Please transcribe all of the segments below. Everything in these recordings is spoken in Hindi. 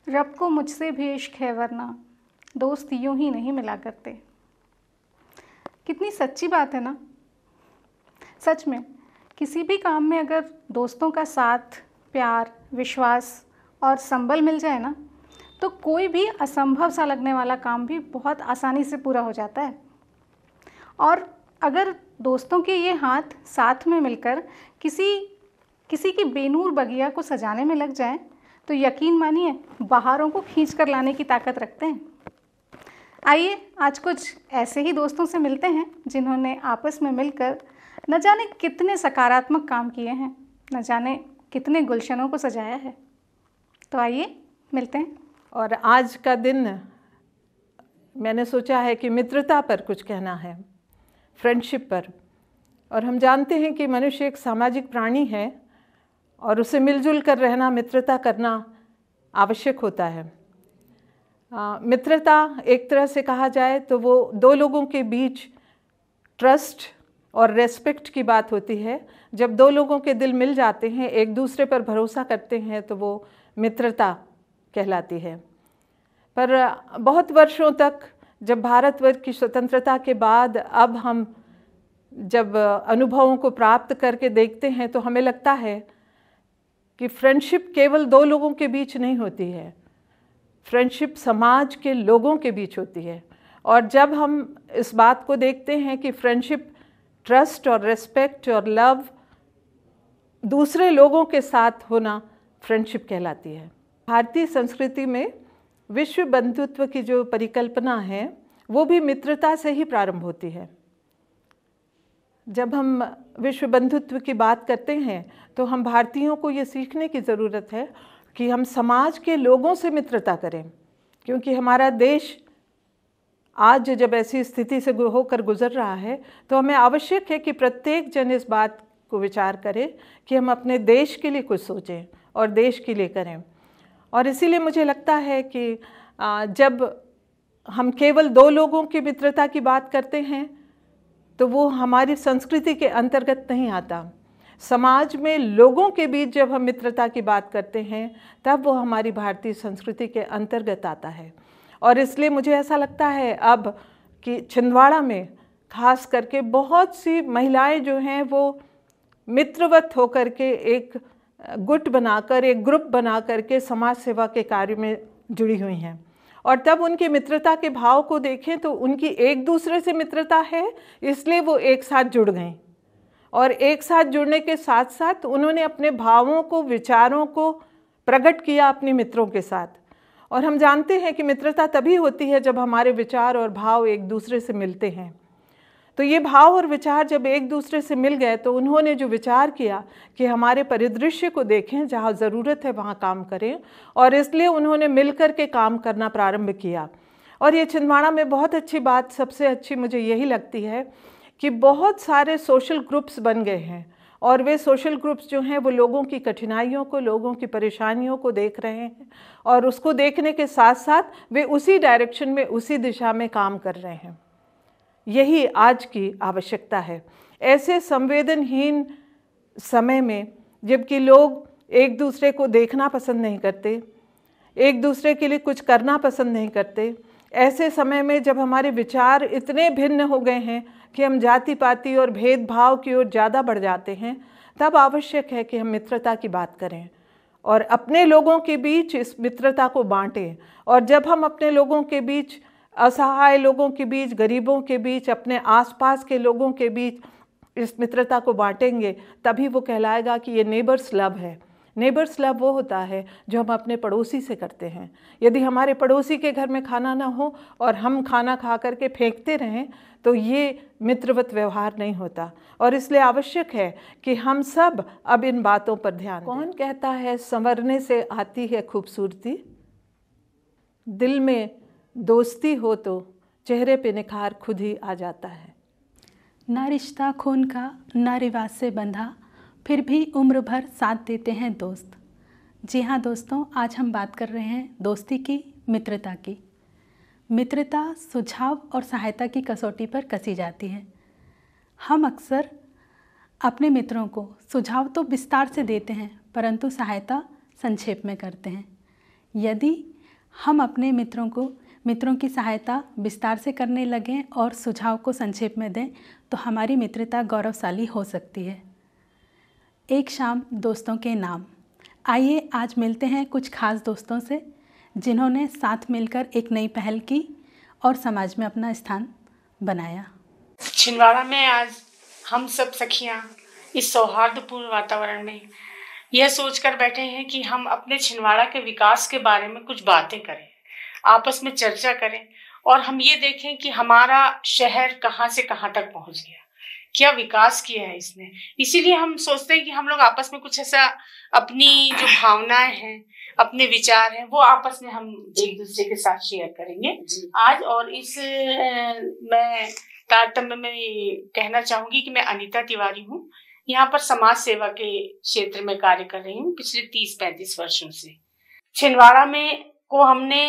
रब को मुझसे भी इश्क है वरना दोस्त यूं ही नहीं मिला करते। कितनी सच्ची बात है ना। सच में किसी भी काम में अगर दोस्तों का साथ, प्यार, विश्वास और संबल मिल जाए ना, तो कोई भी असंभव सा लगने वाला काम भी बहुत आसानी से पूरा हो जाता है। और अगर दोस्तों के ये हाथ साथ में मिलकर किसी की बेनूर बगिया को सजाने में लग जाएं, तो यकीन मानिए बहारों को खींच कर लाने की ताकत रखते हैं। आइए आज कुछ ऐसे ही दोस्तों से मिलते हैं जिन्होंने आपस में मिलकर न जाने कितने सकारात्मक काम किए हैं, न जाने कितने गुलशनों को सजाया है। तो आइए मिलते हैं। और आज का दिन मैंने सोचा है कि मित्रता पर कुछ कहना है, फ्रेंडशिप पर। और हम जानते हैं कि मनुष्य एक सामाजिक प्राणी है और उसे मिलजुल कर रहना, मित्रता करना आवश्यक होता है। मित्रता एक तरह से कहा जाए तो वो दो लोगों के बीच ट्रस्ट और रेस्पेक्ट की बात होती है। जब दो लोगों के दिल मिल जाते हैं, एक दूसरे पर भरोसा करते हैं, तो वो मित्रता कहलाती है। पर बहुत वर्षों तक, जब भारतवर्ष की स्वतंत्रता के बाद अब हम जब अनुभवों को प्राप्त करके देखते हैं, तो हमें लगता है कि फ्रेंडशिप केवल दो लोगों के बीच नहीं होती है, फ्रेंडशिप समाज के लोगों के बीच होती है। और जब हम इस बात को देखते हैं कि फ्रेंडशिप ट्रस्ट और रेस्पेक्ट और लव दूसरे लोगों के साथ होना फ्रेंडशिप कहलाती है। भारतीय संस्कृति में विश्व बंधुत्व की जो परिकल्पना है वो भी मित्रता से ही प्रारंभ होती है। जब हम विश्व बंधुत्व की बात करते हैं तो हम भारतीयों को ये सीखने की ज़रूरत है कि हम समाज के लोगों से मित्रता करें, क्योंकि हमारा देश आज जब ऐसी स्थिति से होकर गुजर रहा है तो हमें आवश्यक है कि प्रत्येक जन इस बात को विचार करे कि हम अपने देश के लिए कुछ सोचें और देश के लिए करें। और इसीलिए मुझे लगता है कि जब हम केवल दो लोगों की मित्रता की बात करते हैं तो वो हमारी संस्कृति के अंतर्गत नहीं आता। समाज में लोगों के बीच जब हम मित्रता की बात करते हैं तब वो हमारी भारतीय संस्कृति के अंतर्गत आता है। और इसलिए मुझे ऐसा लगता है अब कि छिंदवाड़ा में खास करके बहुत सी महिलाएं जो हैं वो मित्रवत होकर के एक गुट बनाकर, एक ग्रुप बना करके समाज सेवा के कार्य में जुड़ी हुई हैं। और तब उनकी मित्रता के भाव को देखें तो उनकी एक दूसरे से मित्रता है, इसलिए वो एक साथ जुड़ गई। और एक साथ जुड़ने के साथ साथ उन्होंने अपने भावों को, विचारों को प्रकट किया अपने मित्रों के साथ। और हम जानते हैं कि मित्रता तभी होती है जब हमारे विचार और भाव एक दूसरे से मिलते हैं। तो ये भाव और विचार जब एक दूसरे से मिल गए तो उन्होंने जो विचार किया कि हमारे परिदृश्य को देखें, जहाँ ज़रूरत है वहाँ काम करें, और इसलिए उन्होंने मिलकर के काम करना प्रारंभ किया। और ये छिंदवाड़ा में बहुत अच्छी बात, सबसे अच्छी मुझे यही लगती है कि बहुत सारे सोशल ग्रुप्स बन गए हैं। और वे सोशल ग्रुप्स जो हैं वो लोगों की कठिनाइयों को, लोगों की परेशानियों को देख रहे हैं, और उसको देखने के साथ साथ वे उसी डायरेक्शन में, उसी दिशा में काम कर रहे हैं। यही आज की आवश्यकता है। ऐसे संवेदनहीन समय में जबकि लोग एक दूसरे को देखना पसंद नहीं करते, एक दूसरे के लिए कुछ करना पसंद नहीं करते, ऐसे समय में जब हमारे विचार इतने भिन्न हो गए हैं कि हम जाति पाति और भेदभाव की ओर ज़्यादा बढ़ जाते हैं, तब आवश्यक है कि हम मित्रता की बात करें और अपने लोगों के बीच इस मित्रता को बांटें। और जब हम अपने लोगों के बीच, असहाय लोगों के बीच, गरीबों के बीच, अपने आसपास के लोगों के बीच इस मित्रता को बांटेंगे, तभी वो कहलाएगा कि ये नेबर्स लव है। नेबर्स लव वो होता है जो हम अपने पड़ोसी से करते हैं। यदि हमारे पड़ोसी के घर में खाना ना हो और हम खाना खा करके फेंकते रहें तो ये मित्रवत व्यवहार नहीं होता। और इसलिए आवश्यक है कि हम सब अब इन बातों पर ध्यान दें। कौन कहता है संवरने से आती है खूबसूरती, दिल में दोस्ती हो तो चेहरे पे निखार खुद ही आ जाता है। ना रिश्ता खून का, ना रिवाज से बंधा, फिर भी उम्र भर साथ देते हैं दोस्त। जी हाँ दोस्तों, आज हम बात कर रहे हैं दोस्ती की, मित्रता की। मित्रता सुझाव और सहायता की कसौटी पर कसी जाती है। हम अक्सर अपने मित्रों को सुझाव तो विस्तार से देते हैं, परंतु सहायता संक्षेप में करते हैं। यदि हम अपने मित्रों की सहायता विस्तार से करने लगें और सुझाव को संक्षेप में दें तो हमारी मित्रता गौरवशाली हो सकती है। एक शाम दोस्तों के नाम। आइए आज मिलते हैं कुछ खास दोस्तों से जिन्होंने साथ मिलकर एक नई पहल की और समाज में अपना स्थान बनाया। छिंदवाड़ा में आज हम सब सखियां इस सौहार्दपूर्ण वातावरण में यह सोचकर बैठे हैं कि हम अपने छिंदवाड़ा के विकास के बारे में कुछ बातें करें, आपस में चर्चा करें और हम ये देखें कि हमारा शहर कहाँ से कहाँ तक पहुंच गया, क्या विकास किया है इसने। इसीलिए हम सोचते हैं कि हम लोग आपस में कुछ ऐसा अपनी जो भावनाएं हैं, अपने विचार हैं, वो आपस में हम एक दूसरे के साथ शेयर करेंगे आज। और इस मैं तारतम्य में कहना चाहूंगी कि मैं अनीता तिवारी हूँ, यहाँ पर समाज सेवा के क्षेत्र में कार्य कर रही हूँ पिछले 30-35 वर्षों से। छिंदवाड़ा में को हमने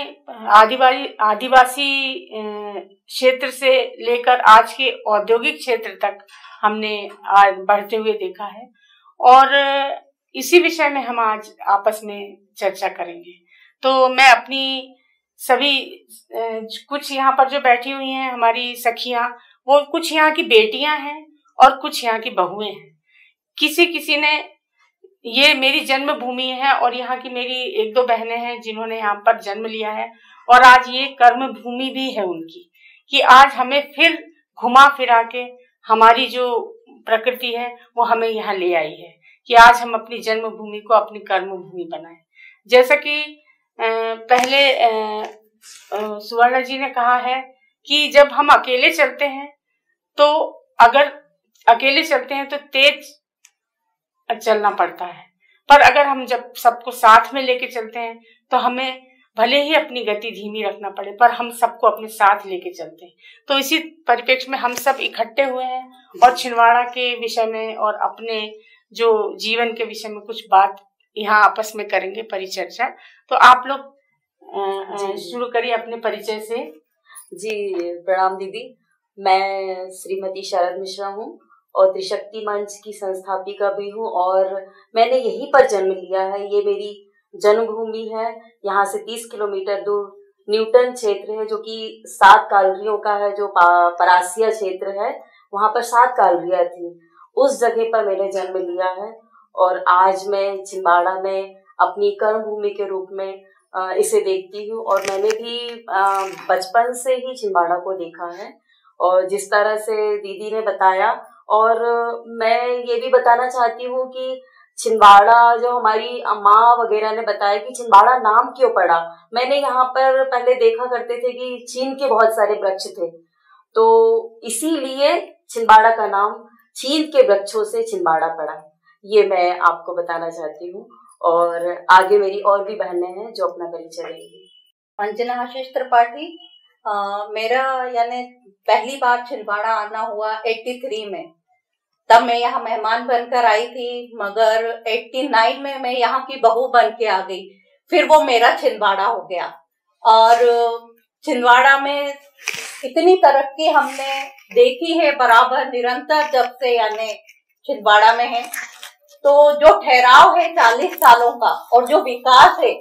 आदिवासी क्षेत्र से लेकर आज के औद्योगिक क्षेत्र तक हमने आज बढ़ते हुए देखा है और इसी विषय में हम आज आपस में चर्चा करेंगे। तो मैं अपनी सभी कुछ यहाँ पर जो बैठी हुई हैं हमारी सखियां, वो कुछ यहाँ की बेटियां हैं और कुछ यहाँ की बहुएं हैं। किसी ने ये मेरी जन्मभूमि है और यहाँ की मेरी 1-2 बहनें हैं जिन्होंने यहाँ पर जन्म लिया है और आज ये कर्म भूमि भी है उनकी, कि आज हमें फिर घुमा फिरा के हमारी जो प्रकृति है वो हमें यहाँ ले आई है कि आज हम अपनी जन्मभूमि को अपनी कर्म भूमि बनाएं। जैसा कि पहले सुवर्णा जी ने कहा है कि जब हम अकेले चलते हैं तो तेज चलना पड़ता है, पर अगर हम जब सबको साथ में लेके चलते हैं तो हमें भले ही अपनी गति धीमी रखना पड़े पर हम सबको अपने साथ लेके चलते हैं। तो इसी परिप्रेक्ष्य में हम सब इकट्ठे हुए हैं और छिंदवाड़ा के विषय में और अपने जो जीवन के विषय में कुछ बात यहाँ आपस में करेंगे, परिचर्चा। तो आप लोग शुरू करिए अपने परिचय से। जी प्रणाम दीदी, मैं श्रीमती शरद मिश्रा हूँ और त्रिशक्ति मंच की संस्थापिका भी हूँ और मैंने यहीं पर जन्म लिया है। ये मेरी जन्मभूमि है। यहाँ से 30 किलोमीटर दूर न्यूटन क्षेत्र है जो कि 7 कॉलोनियों का है, जो परासिया क्षेत्र है, वहाँ पर 7 कॉलोनियाँ थी। उस जगह पर मैंने जन्म लिया है और आज मैं छिंदवाड़ा में अपनी कर्म भूमि के रूप में इसे देखती हूँ और मैंने भी बचपन से ही छिंदवाड़ा को देखा है। और जिस तरह से दीदी ने बताया, और मैं ये भी बताना चाहती हूँ कि छिंदवाड़ा, जो हमारी माँ वगैरह ने बताया कि छिंदवाड़ा नाम क्यों पड़ा। मैंने यहाँ पर पहले देखा करते थे कि चीन के बहुत सारे वृक्ष थे, तो इसीलिए छिंदवाड़ा का नाम चीन के वृक्षों से छिंदवाड़ा पड़ा। ये मैं आपको बताना चाहती हूँ और आगे मेरी और भी बहनें हैं जो अपना परिचय देंगी। अंजना आशीष त्रिपाठी। मेरा यानी पहली बार छिंदवाड़ा आना हुआ 83 में, तब मैं यहाँ मेहमान बनकर आई थी, मगर 89 में मैं यहाँ की बहू बन के आ गई। फिर वो मेरा छिंदवाड़ा हो गया और छिंदवाड़ा में इतनी तरक्की हमने देखी है बराबर निरंतर जब से यानी छिंदवाड़ा में है। तो जो ठहराव है 40 सालों का और जो विकास है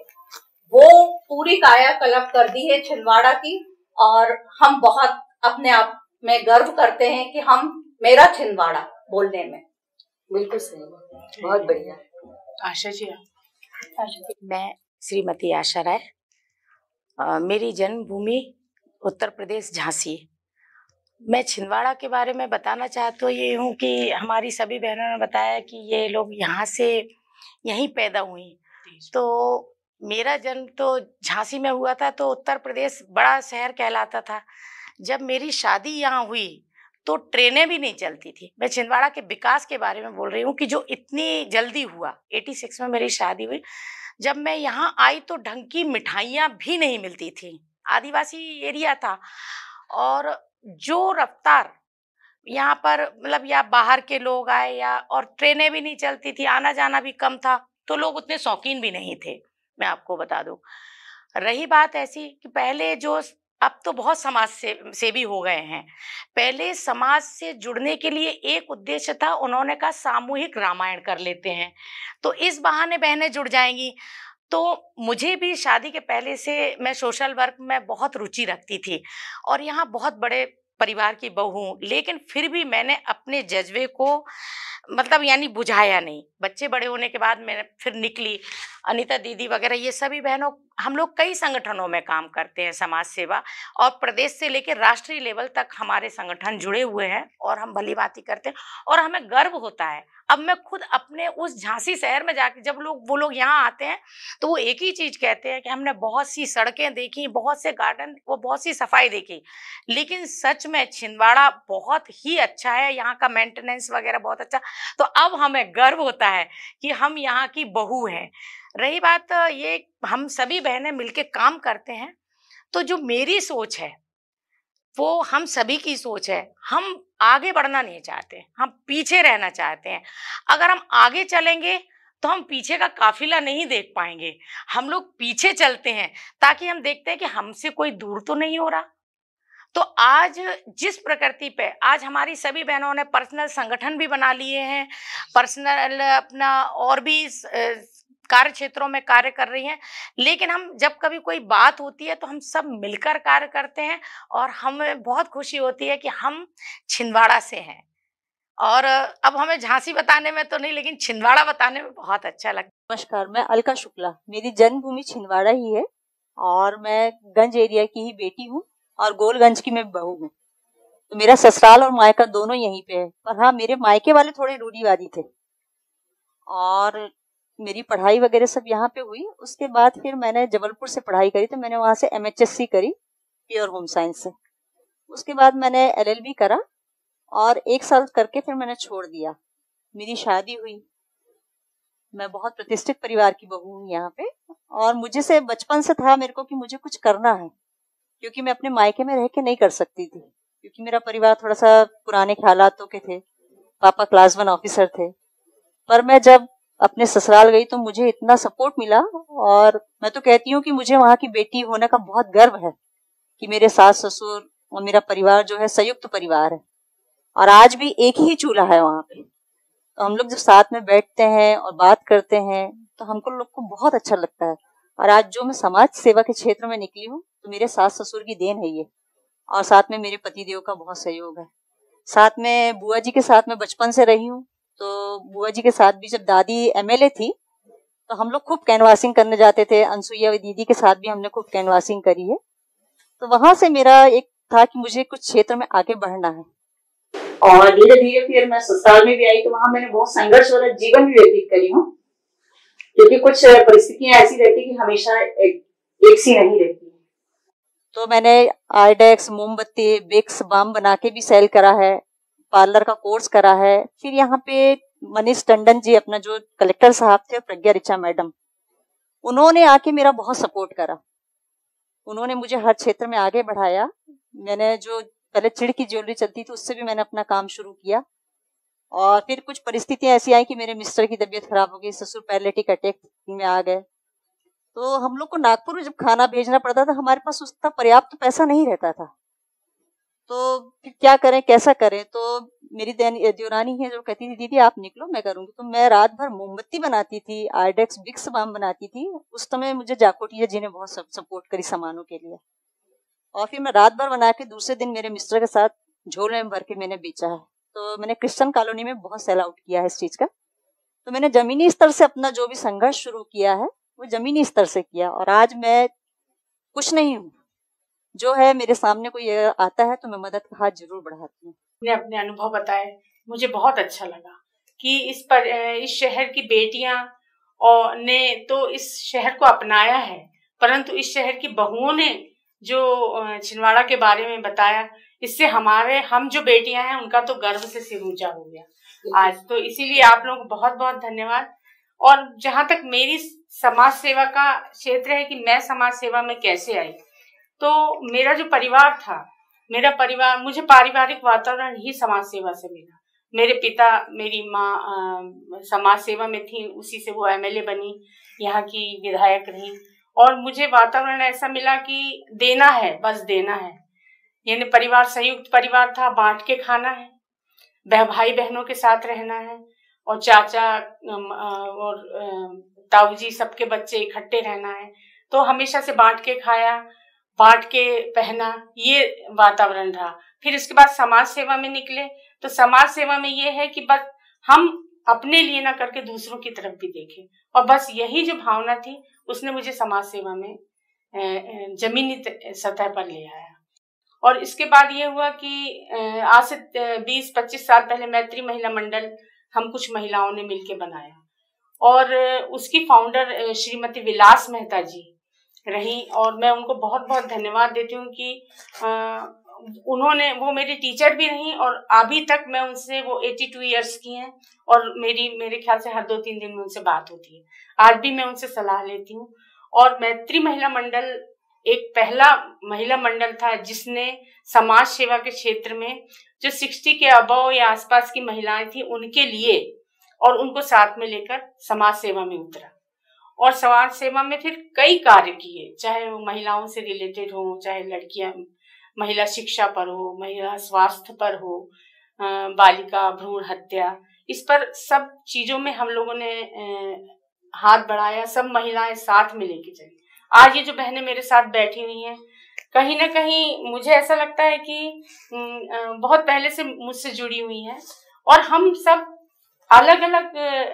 वो पूरी कायाकल्प कर दी है छिंदवाड़ा की और हम बहुत अपने आप में गर्व करते हैं कि हम मेरा छिंदवाड़ा बोलने में। बिल्कुल सही, बहुत बढ़िया। आशा जी। मैं श्रीमती आशा राय, मेरी जन्मभूमि उत्तर प्रदेश झांसी। मैं छिंदवाड़ा के बारे में बताना चाहती ये हूँ कि हमारी सभी बहनों ने बताया कि ये लोग यहाँ से यहीं पैदा हुई, तो मेरा जन्म तो झांसी में हुआ था, तो उत्तर प्रदेश बड़ा शहर कहलाता था। जब मेरी शादी यहाँ हुई तो ट्रेनें भी नहीं चलती थी। मैं छिंदवाड़ा के विकास के बारे में बोल रही हूँ कि जो इतनी जल्दी हुआ। 86 में मेरी शादी हुई। जब मैं यहाँ आई तो ढंग की मिठाइयाँ भी नहीं मिलती थी, आदिवासी एरिया था, और जो रफ्तार यहाँ पर मतलब या बाहर के लोग आए या, और ट्रेनें भी नहीं चलती थी, आना जाना भी कम था, तो लोग उतने शौकीन भी नहीं थे। मैं आपको बता दूं, रही बात ऐसी कि पहले जो, अब तो बहुत समाज सेवी हो गए हैं, पहले समाज से जुड़ने के लिए एक उद्देश्य था, उन्होंने कहा सामूहिक रामायण कर लेते हैं, तो इस बहाने बहनें जुड़ जाएंगी। तो मुझे भी शादी के पहले से मैं सोशल वर्क में बहुत रुचि रखती थी और यहाँ बहुत बड़े परिवार की बहू हूँ, लेकिन फिर भी मैंने अपने जज्बे को मतलब यानी बुझाया नहीं। बच्चे बड़े होने के बाद मैं फिर निकली, अनीता दीदी वगैरह ये सभी बहनों, हम लोग कई संगठनों में काम करते हैं समाज सेवा, और प्रदेश से लेकर राष्ट्रीय लेवल तक हमारे संगठन जुड़े हुए हैं और हम भली भांति करते हैं और हमें गर्व होता है। अब मैं खुद अपने उस झांसी शहर में जाके जब वो लोग यहाँ आते हैं तो वो एक ही चीज कहते हैं कि हमने बहुत सी सड़कें देखी, बहुत से गार्डन, वो बहुत सी सफाई देखी, लेकिन सच में छिंदवाड़ा बहुत ही अच्छा है, यहाँ का मेंटेनेंस वगैरह बहुत अच्छा। तो अब हमें गर्व होता है कि हम यहाँ की बहू हैं। रही बात ये हम सभी बहनें मिलके काम करते हैं, तो जो मेरी सोच है वो हम सभी की सोच है। हम आगे बढ़ना नहीं चाहते, हम पीछे रहना चाहते हैं। अगर हम आगे चलेंगे तो हम पीछे का काफिला नहीं देख पाएंगे। हम लोग पीछे चलते हैं ताकि हम देखते हैं कि हमसे कोई दूर तो नहीं हो रहा। तो आज जिस प्रकृति पे आज हमारी सभी बहनों ने पर्सनल संगठन भी बना लिए हैं, पर्सनल अपना और भी कार्य क्षेत्रों में कार्य कर रही हैं, लेकिन हम जब कभी कोई बात होती है तो हम सब मिलकर कार्य करते हैं और हमें बहुत खुशी होती है कि हम छिंदवाड़ा से हैं। और अब हमें झांसी बताने में तो नहीं, लेकिन छिंदवाड़ा बताने में बहुत अच्छा लगता है। नमस्कार, मैं अलका शुक्ला, मेरी जन्मभूमि छिंदवाड़ा ही है और मैं गंज एरिया की ही बेटी हूँ और गोलगंज की मैं बहू हूँ। तो मेरा ससुराल और मायका दोनों यहीं पे है। पर हाँ, मेरे मायके वाले थोड़े रूढ़िवादी थे और मेरी पढ़ाई वगैरह सब यहाँ पे हुई। उसके बाद फिर मैंने जबलपुर से पढ़ाई करी, तो मैंने वहाँ से MHSC करी प्योर होम साइंस से। उसके बाद मैंने LLB करा और 1 साल करके फिर मैंने छोड़ दिया। मेरी शादी हुई, मैं बहुत प्रतिष्ठित परिवार की बहू हूँ यहाँ पे और मुझे से बचपन से था मेरे को कि मुझे कुछ करना है, क्योंकि मैं अपने मायके में रह के नहीं कर सकती थी, क्योंकि मेरा परिवार थोड़ा सा पुराने ख्यालातों के थे। पापा क्लास 1 ऑफिसर थे। पर मैं जब अपने ससुराल गई तो मुझे इतना सपोर्ट मिला और मैं तो कहती हूँ कि मुझे वहाँ की बेटी होने का बहुत गर्व है कि मेरे सास ससुर और मेरा परिवार जो है संयुक्त परिवार है और आज भी एक ही चूल्हा है वहाँ पे। तो हम लोग जब साथ में बैठते हैं और बात करते हैं तो हमको लोग को बहुत अच्छा लगता है। और आज जो मैं समाज सेवा के क्षेत्र में निकली हूँ तो मेरे सास ससुर की देन है ये, और साथ में मेरे पतिदेव का बहुत सहयोग है। साथ में बुआ जी के साथ में बचपन से रही हूँ, तो बुआ जी के साथ भी जब दादी MLA थी तो हम लोग खूब कैनवासिंग करने जाते थे। अनसुईया दीदी के साथ भी हमने खूब कैनवासिंग करी है। तो वहां से मेरा एक था कि मुझे कुछ क्षेत्र में आगे बढ़ना है और धीरे धीरे फिर मैं ससुराल में भी आई तो वहां मैंने बहुत संघर्ष वाला जीवन भी व्यतीत करी हूँ, क्योंकि कुछ परिस्थितियां ऐसी रहती कि हमेशा एक सी नहीं रहती। तो मैंने आइडेक्स, मोमबत्ती, बिक्स, बाम बना के भी सेल करा है, पार्लर का कोर्स करा है। फिर यहाँ पे मनीष टंडन जी, अपना जो कलेक्टर साहब थे, प्रज्ञा ऋचा मैडम, उन्होंने आके मेरा बहुत सपोर्ट करा। उन्होंने मुझे हर क्षेत्र में आगे बढ़ाया। मैंने जो पहले चिड़ की ज्वेलरी चलती थी उससे भी मैंने अपना काम शुरू किया और फिर कुछ परिस्थितियां ऐसी आई कि मेरे मिस्टर की तबीयत खराब हो गई, ससुर पैरालिटिक अटैक में आ गए। तो हम लोग को नागपुर में जब खाना भेजना पड़ता था, हमारे पास उसका पर्याप्त पैसा नहीं रहता था। तो फिर क्या करें, कैसा करें? तो मेरी देवरानी है जो कहती थी, दीदी आप निकलो, मैं करूंगी। तो मैं रात भर मोमबत्ती बनाती थी, आइडेक्स, बिक्स बाम बनाती थी। उस समय मुझे जाकोटिया जी ने बहुत सपोर्ट करी सामानों के लिए। और फिर मैं रात भर बना के दूसरे दिन मेरे मिस्टर के साथ झोले में भर के मैंने बेचा है। तो मैंने क्रिश्चियन कॉलोनी में बहुत सेल आउट किया है इस चीज का। तो मैंने जमीनी स्तर से अपना जो भी संघर्ष शुरू किया है वो जमीनी स्तर से किया और आज मैं कुछ नहीं हूँ। जो है मेरे सामने कोई आता है तो मैं मदद का हाथ जरूर बढ़ाती हूँ। मैंने अपने अनुभव बताए, मुझे बहुत अच्छा लगा कि इस शहर की बेटियां और ने तो इस शहर को अपनाया है, परंतु इस शहर की बहुओं ने जो छिंदवाड़ा के बारे में बताया, इससे हम जो बेटियां हैं उनका तो गर्व से सिर ऊंचा हो गया आज। तो इसीलिए आप लोग बहुत बहुत धन्यवाद। और जहां तक मेरी समाज सेवा का क्षेत्र है कि मैं समाज सेवा में कैसे आई, तो मेरा जो परिवार था, मुझे पारिवारिक वातावरण ही समाज सेवा से मिला। मेरे पिता, मेरी माँ समाज सेवा में थी, उसी से वो MLA बनी, यहाँ की विधायक रही और मुझे वातावरण ऐसा मिला कि देना है, बस देना है। यानी परिवार संयुक्त परिवार था, बांट के खाना है, भाई बहनों के साथ रहना है और चाचा और ताऊ जी सबके बच्चे इकट्ठे रहना है, तो हमेशा से बांट के खाया, बांट के पहना, ये वातावरण रहा। फिर इसके बाद समाज सेवा में निकले, तो समाज सेवा में ये है कि बस हम अपने लिए ना करके दूसरों की तरफ भी देखें, और बस यही जो भावना थी उसने मुझे समाज सेवा में जमीनी सतह पर ले आया। और इसके बाद ये हुआ कि आज से 20-25 साल पहले मैत्री महिला मंडल हम कुछ महिलाओं ने मिलकर बनाया, और उसकी फाउंडर श्रीमती विलास मेहता जी रही, और मैं उनको बहुत बहुत धन्यवाद देती हूँ कि वो मेरी टीचर भी रही, और अभी तक मैं उनसे, वो 82 ईयर्स की हैं और मेरे ख्याल से हर 2-3 दिन में उनसे बात होती है। आज भी मैं उनसे सलाह लेती हूँ। और मैत्री महिला मंडल एक पहला महिला मंडल था जिसने समाज सेवा के क्षेत्र में जो 60 के अबव या आसपास की महिलाएं थी उनके लिए और उनको साथ में लेकर समाज सेवा में उतरा, और समाज सेवा में फिर कई कार्य किए, चाहे वो महिलाओं से रिलेटेड हो, चाहे लड़कियां, महिला शिक्षा पर हो, महिला स्वास्थ्य पर हो, बालिका भ्रूण हत्या, इस पर सब चीजों में हम लोगों ने हाथ बढ़ाया, सब महिलाएं साथ में लेके चली। आज ये जो बहनें मेरे साथ बैठी हुई हैं, कहीं ना कहीं मुझे ऐसा लगता है कि बहुत पहले से मुझसे जुड़ी हुई हैं, और हम सब अलग अलग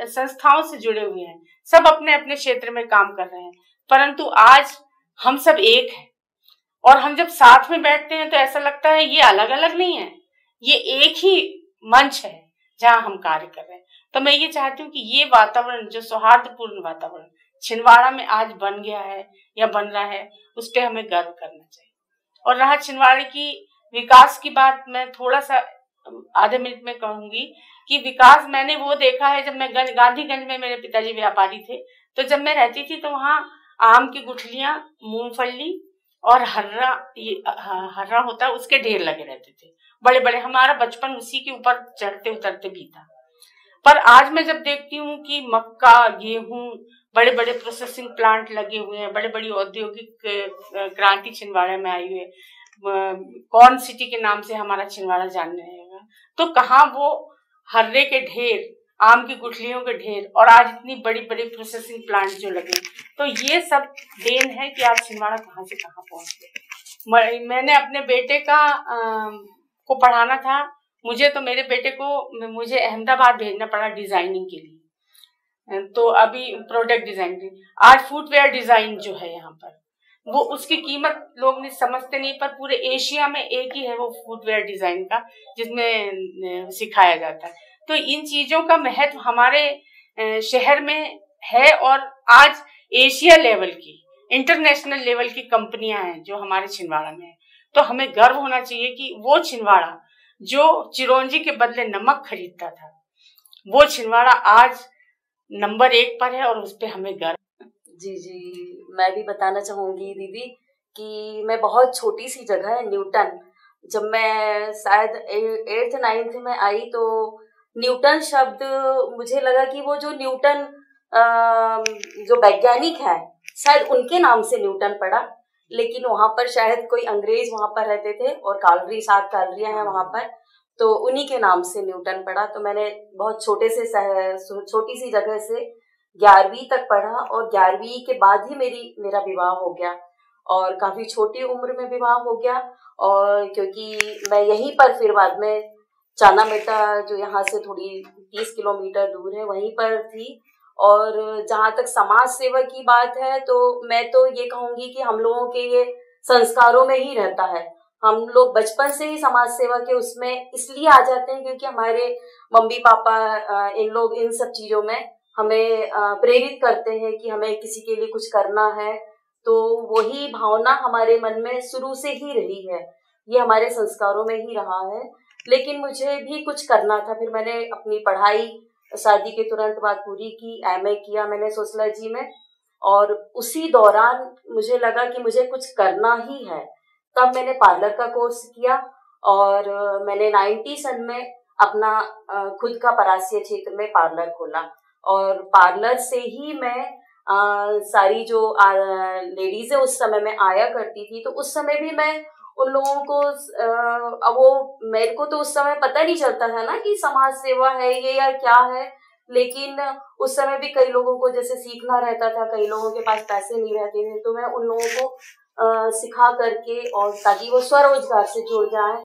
संस्थाओं से जुड़े हुए हैं, सब अपने अपने क्षेत्र में काम कर रहे हैं, परंतु आज हम सब एक हैं। और हम जब साथ में बैठते हैं तो ऐसा लगता है ये अलग अलग नहीं है, ये एक ही मंच है जहां हम कार्य कर रहे हैं। तो मैं ये चाहती हूँ कि ये वातावरण, जो सौहार्दपूर्ण वातावरण छिंदवाड़ा में आज बन गया है या बन रहा है, उस पर हमें गर्व करना चाहिए। और रहा छिंदवाड़े की विकास की बात, मैं थोड़ा सा आधे मिनट में कहूंगी कि विकास मैंने वो देखा है, जब मैं गांधीगंज में, मेरे पिताजी व्यापारी थे, तो जब मैं रहती थी तो वहाँ आम की गुठलियां, मूंगफली और हर्रा होता है, उसके ढेर लगे रहते थे, बड़े बड़े। हमारा बचपन उसी के ऊपर चढ़ते उतरते बीता। पर आज मैं जब देखती हूँ कि मक्का, गेहूं, बड़े बड़े प्रोसेसिंग प्लांट लगे हुए हैं, बड़े बड़ी औद्योगिक क्रांति छिंदवाड़ा में आई हुई है, कॉर्न सिटी के नाम से हमारा छिंदवाड़ा जानने लगेगा, तो कहाँ वो हर्रे के ढेर, आम की गुठलियों के ढेर, और आज इतनी बड़ी बड़ी प्रोसेसिंग प्लांट जो लगे, तो ये सब देन है कि आज छिंदवाड़ा कहाँ से कहाँ पहुंच गए। मैंने अपने बेटे को पढ़ाना था, मुझे अहमदाबाद भेजना पड़ा डिजाइनिंग के लिए, तो अभी प्रोडक्ट डिजाइनिंग, आज फुटवेयर डिजाइन जो है यहाँ पर, वो उसकी कीमत लोग समझते नहीं, पर पूरे एशिया में एक ही है वो फुटवेयर डिजाइन का, जिसमें सिखाया जाता है। तो इन चीजों का महत्व हमारे शहर में है, और आज एशिया लेवल की, इंटरनेशनल लेवल की कंपनियां हैं जो हमारे छिंदवाड़ा में है। तो हमें गर्व होना चाहिए कि वो छिंदवाड़ा जो चिरौंजी के बदले नमक खरीदता था, वो छिंदवाड़ा आज नंबर 1 पर है, और उस पर हमें गर्व। जी, मैं भी बताना चाहूंगी दीदी कि मैं बहुत छोटी सी जगह है न्यूटन, जब मैं शायद 8th-9th में आई तो न्यूटन शब्द मुझे लगा कि वो जो न्यूटन जो वैज्ञानिक है शायद उनके नाम से न्यूटन पड़ा, लेकिन वहां पर शायद कोई अंग्रेज वहां पर रहते थे और 7 कैलोरियां हैं वहां पर, तो उन्हीं के नाम से न्यूटन पड़ा। तो मैंने बहुत छोटी सी जगह से 11वीं तक पढ़ा, और 11वीं के बाद ही मेरा विवाह हो गया, और काफी छोटी उम्र में विवाह हो गया। और क्योंकि मैं यहीं पर फिर बाद में चाना मेटा जो यहाँ से थोड़ी 30 किलोमीटर दूर है वहीं पर थी। और जहाँ तक समाज सेवा की बात है तो मैं तो ये कहूंगी कि हम लोगों के ये संस्कारों में ही रहता है। हम लोग बचपन से ही समाज सेवा के उसमें इसलिए आ जाते हैं क्योंकि हमारे मम्मी पापा इन लोग इन सब चीजों में हमें प्रेरित करते हैं कि हमें किसी के लिए कुछ करना है, तो वही भावना हमारे मन में शुरू से ही रही है, ये हमारे संस्कारों में ही रहा है। लेकिन मुझे भी कुछ करना था, फिर मैंने अपनी पढ़ाई शादी के तुरंत बाद पूरी की, MA किया मैंने सोशियोलॉजी में, और उसी दौरान मुझे लगा कि मुझे कुछ करना ही है। तब मैंने पार्लर का कोर्स किया, और मैंने 90 सन में अपना खुद का परासिया क्षेत्र में पार्लर खोला, और पार्लर से ही मैं सारी जो लेडीज है उस समय में आया करती थी, तो उस समय भी मैं उन लोगों को वो मेरे को तो उस समय पता नहीं चलता था ना कि समाज सेवा है ये या क्या है, लेकिन उस समय भी कई लोगों को जैसे सीखना रहता था, कई लोगों के पास पैसे नहीं रहते थे, तो मैं उन लोगों को सिखा करके और ताकि वो स्वरोजगार से जुड़ जाए।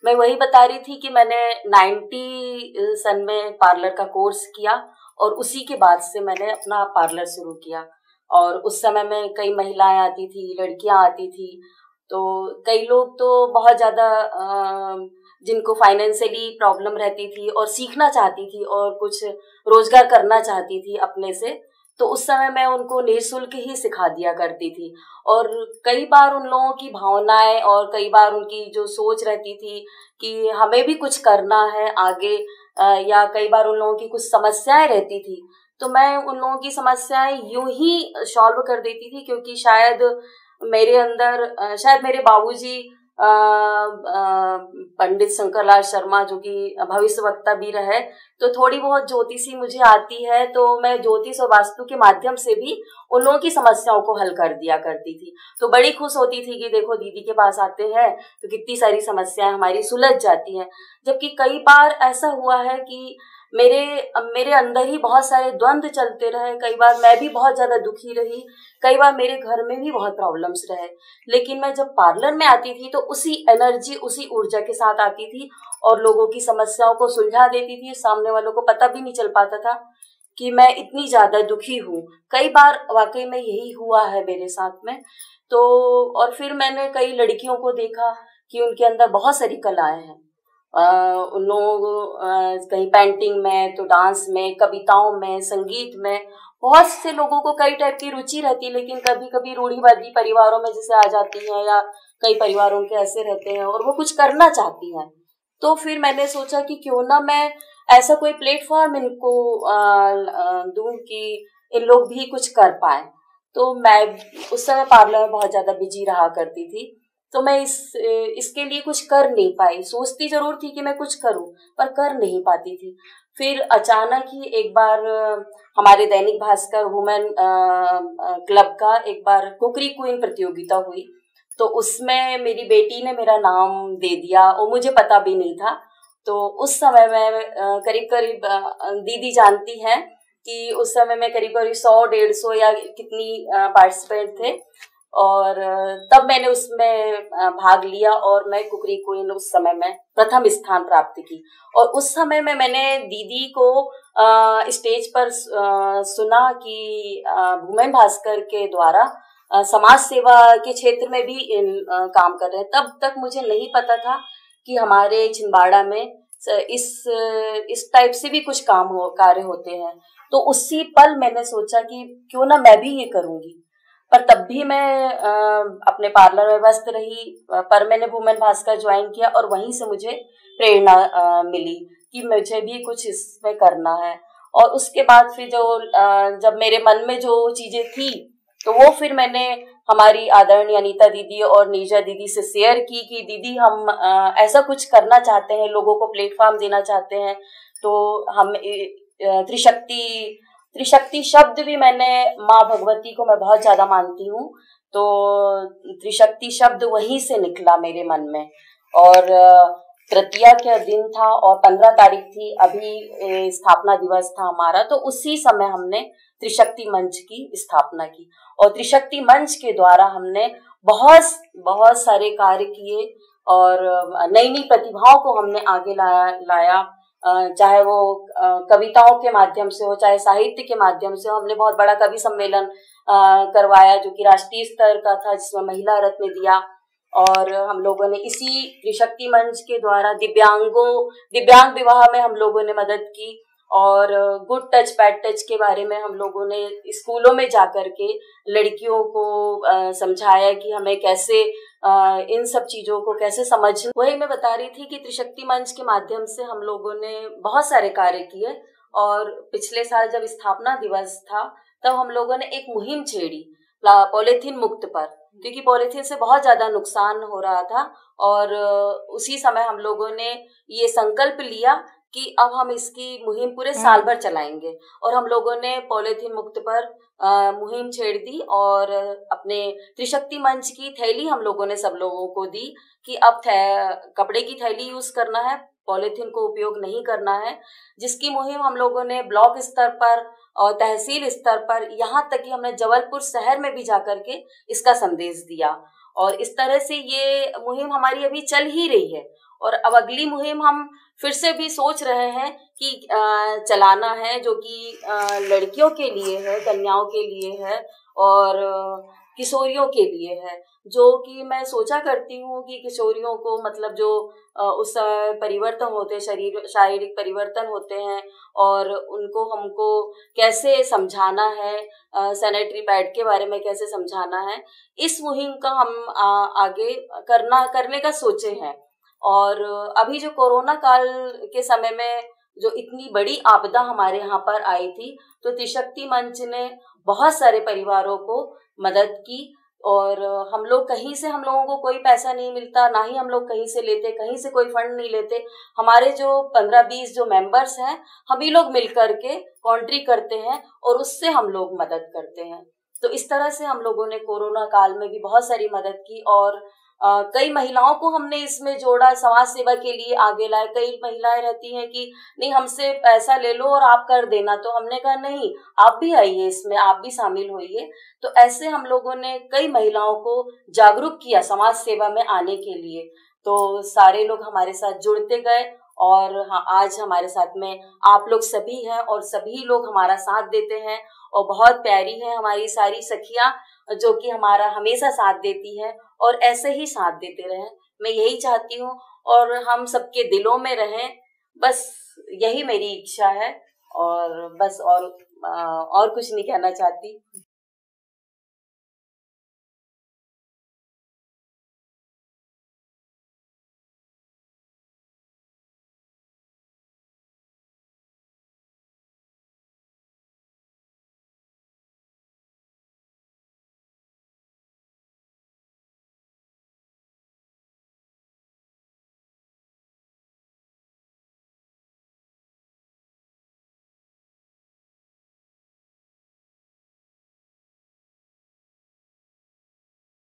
मैं वही बता रही थी कि मैंने 90 सन में पार्लर का कोर्स किया और उसी के बाद से मैंने अपना पार्लर शुरू किया। और उस समय में कई महिलाएं आती थी, लड़कियां आती थी, तो कई लोग तो बहुत ज़्यादा जिनको फाइनेंशियली प्रॉब्लम रहती थी और सीखना चाहती थी और कुछ रोजगार करना चाहती थी अपने से, तो उस समय मैं उनको निःशुल्क ही सिखा दिया करती थी। और कई बार उन लोगों की भावनाएं और कई बार उनकी जो सोच रहती थी कि हमें भी कुछ करना है आगे, या कई बार उन लोगों की कुछ समस्याएं रहती थी, तो मैं उन लोगों की समस्याएं यूं ही सॉल्व कर देती थी, क्योंकि शायद मेरे बाबूजी पंडित शंकरलाल शर्मा, जो कि भविष्यवक्ता भी रहे, तो थोड़ी बहुत ज्योतिषी मुझे आती है, तो मैं ज्योतिष और वास्तु के माध्यम से भी उन लोगों की समस्याओं को हल कर दिया करती थी। तो बड़ी खुश होती थी कि देखो दीदी के पास आते हैं तो कितनी सारी समस्याएं हमारी सुलझ जाती हैं। जबकि कई बार ऐसा हुआ है कि मेरे अंदर ही बहुत सारे द्वंद्व चलते रहे, कई बार मैं भी बहुत ज्यादा दुखी रही, कई बार मेरे घर में भी बहुत प्रॉब्लम्स रहे, लेकिन मैं जब पार्लर में आती थी तो उसी एनर्जी, उसी ऊर्जा के साथ आती थी और लोगों की समस्याओं को सुलझा देती थी। सामने वालों को पता भी नहीं चल पाता था कि मैं इतनी ज्यादा दुखी हूँ। कई बार वाकई में यही हुआ है मेरे साथ में। तो और फिर मैंने कई लड़कियों को देखा कि उनके अंदर बहुत सारी कलाएं हैं, उन लोग कहीं पेंटिंग में, तो डांस में, कविताओं में, संगीत में, बहुत से लोगों को कई टाइप की रुचि रहती है, लेकिन कभी कभी रूढ़िवादी परिवारों में जैसे आ जाती हैं, या कई परिवारों के ऐसे रहते हैं और वो कुछ करना चाहती हैं। तो फिर मैंने सोचा कि क्यों ना मैं ऐसा कोई प्लेटफॉर्म इनको दूं कि इन लोग भी कुछ कर पाए। तो मैं उस समय पार्लर में बहुत ज्यादा बिजी रहा करती थी, तो मैं इसके लिए कुछ कर नहीं पाई। सोचती जरूर थी कि मैं कुछ करूं, पर कर नहीं पाती थी। फिर अचानक ही एक बार हमारे दैनिक भास्कर वुमेन क्लब का एक बार कुकरी क्वीन प्रतियोगिता हुई, तो उसमें मेरी बेटी ने मेरा नाम दे दिया और मुझे पता भी नहीं था। तो उस समय मैं करीब करीब दीदी जानती हैं कि उस समय में करीब करीब 100-150 या कितनी पार्टिसिपेंट थे, और तब मैंने उसमें भाग लिया और मैं कुकरी क्वीन उस समय में प्रथम स्थान प्राप्त की। और उस समय में मैंने दीदी को स्टेज पर सुना कि वुमेन भास्कर के द्वारा समाज सेवा के क्षेत्र में भी काम कर रहे हैं। तब तक मुझे नहीं पता था कि हमारे छिंदवाड़ा में इस टाइप से भी कुछ कार्य होते हैं। तो उसी पल मैंने सोचा कि क्यों ना मैं भी ये करूंगी। पर तब भी मैं अपने पार्लर में व्यस्त रही, पर मैंने वुमेन भास्कर ज्वाइन किया और वहीं से मुझे प्रेरणा मिली कि मुझे भी कुछ इसमें करना है। और उसके बाद फिर जब मेरे मन में जो चीजें थी, तो वो फिर मैंने हमारी आदरणीय अनीता दीदी और नीजा दीदी से शेयर की कि दीदी हम ऐसा कुछ करना चाहते हैं, लोगों को प्लेटफॉर्म देना चाहते हैं। तो हम त्रिशक्ति शब्द भी, मैंने माँ भगवती को मैं बहुत ज्यादा मानती हूँ, तो त्रिशक्ति शब्द वहीं से निकला मेरे मन में। और तृतीया का दिन था और 15 तारीख थी, अभी स्थापना दिवस था हमारा, तो उसी समय हमने त्रिशक्ति मंच की स्थापना की। और त्रिशक्ति मंच के द्वारा हमने बहुत सारे कार्य किए और नई नई प्रतिभाओं को हमने आगे लाया, चाहे वो कविताओं के माध्यम से हो, चाहे साहित्य के माध्यम से हो। हमने बहुत बड़ा कवि सम्मेलन करवाया जो कि राष्ट्रीय स्तर का था, जिसमें महिला रत्न दिया। और हम लोगों ने इसी त्रिशक्ति मंच के द्वारा दिव्यांग विवाह में हम लोगों ने मदद की, और गुड टच बैड टच के बारे में हम लोगों ने स्कूलों में जाकर के लड़कियों को समझाया कि हमें कैसे इन सब चीजों को कैसे समझ। वही मैं बता रही थी कि त्रिशक्ति मंच के माध्यम से हम लोगों ने बहुत सारे कार्य किए। और पिछले साल जब स्थापना दिवस था, तब हम लोगों ने एक मुहिम छेड़ी पॉलीथीन मुक्त पर, क्योंकि पॉलीथीन से बहुत ज्यादा नुकसान हो रहा था। और उसी समय हम लोगों ने ये संकल्प लिया कि अब हम इसकी मुहिम पूरे साल भर चलाएंगे। और हम लोगों ने पॉलीथीन मुक्त पर मुहिम छेड़ दी और अपने त्रिशक्ति मंच की थैली हम लोगों ने सब लोगों को दी कि अब कपड़े की थैली यूज करना है, पॉलीथीन को उपयोग नहीं करना है, जिसकी मुहिम हम लोगों ने ब्लॉक स्तर पर और तहसील स्तर पर, यहाँ तक कि हमने जबलपुर शहर में भी जाकर के इसका संदेश दिया। और इस तरह से ये मुहिम हमारी अभी चल ही रही है। और अब अगली मुहिम हम फिर से भी सोच रहे हैं कि चलाना है, जो कि लड़कियों के लिए है, कन्याओं के लिए है और किशोरियों के लिए है। जो कि मैं सोचा करती हूँ कि किशोरियों को मतलब जो उस परिवर्तन होते हैं, शारीरिक परिवर्तन होते हैं, और उनको हमको कैसे समझाना है, सैनिटरी पैड के बारे में कैसे समझाना है, इस मुहिम का हम आगे करने का सोचे हैं। और अभी जो कोरोना काल के समय में जो इतनी बड़ी आपदा हमारे यहाँ पर आई थी, तो त्रिशक्ति मंच ने बहुत सारे परिवारों को मदद की। और हम लोगों को कोई पैसा नहीं मिलता, ना ही हम लोग कहीं से लेते, कहीं से कोई फंड नहीं लेते। हमारे जो 15-20 जो मेंबर्स हैं, हम ही लोग मिलकर के कॉन्ट्री करते हैं और उससे हम लोग मदद करते हैं। तो इस तरह से हम लोगों ने कोरोना काल में भी बहुत सारी मदद की। और कई महिलाओं को हमने इसमें जोड़ा, समाज सेवा के लिए आगे लाए। कई महिलाएं रहती हैं कि नहीं, हमसे पैसा ले लो और आप कर देना, तो हमने कहा नहीं, आप भी आइए इसमें, आप भी शामिल होइए। तो ऐसे हम लोगों ने कई महिलाओं को जागरूक किया समाज सेवा में आने के लिए। तो सारे लोग हमारे साथ जुड़ते गए और हाँ, आज हमारे साथ में आप लोग सभी हैं और सभी लोग हमारा साथ देते हैं। और बहुत प्यारी है हमारी सारी सखियां, जो कि हमारा हमेशा साथ देती हैं और ऐसे ही साथ देते रहें, मैं यही चाहती हूँ। और हम सबके दिलों में रहें, बस यही मेरी इच्छा है। और बस और कुछ नहीं कहना चाहती।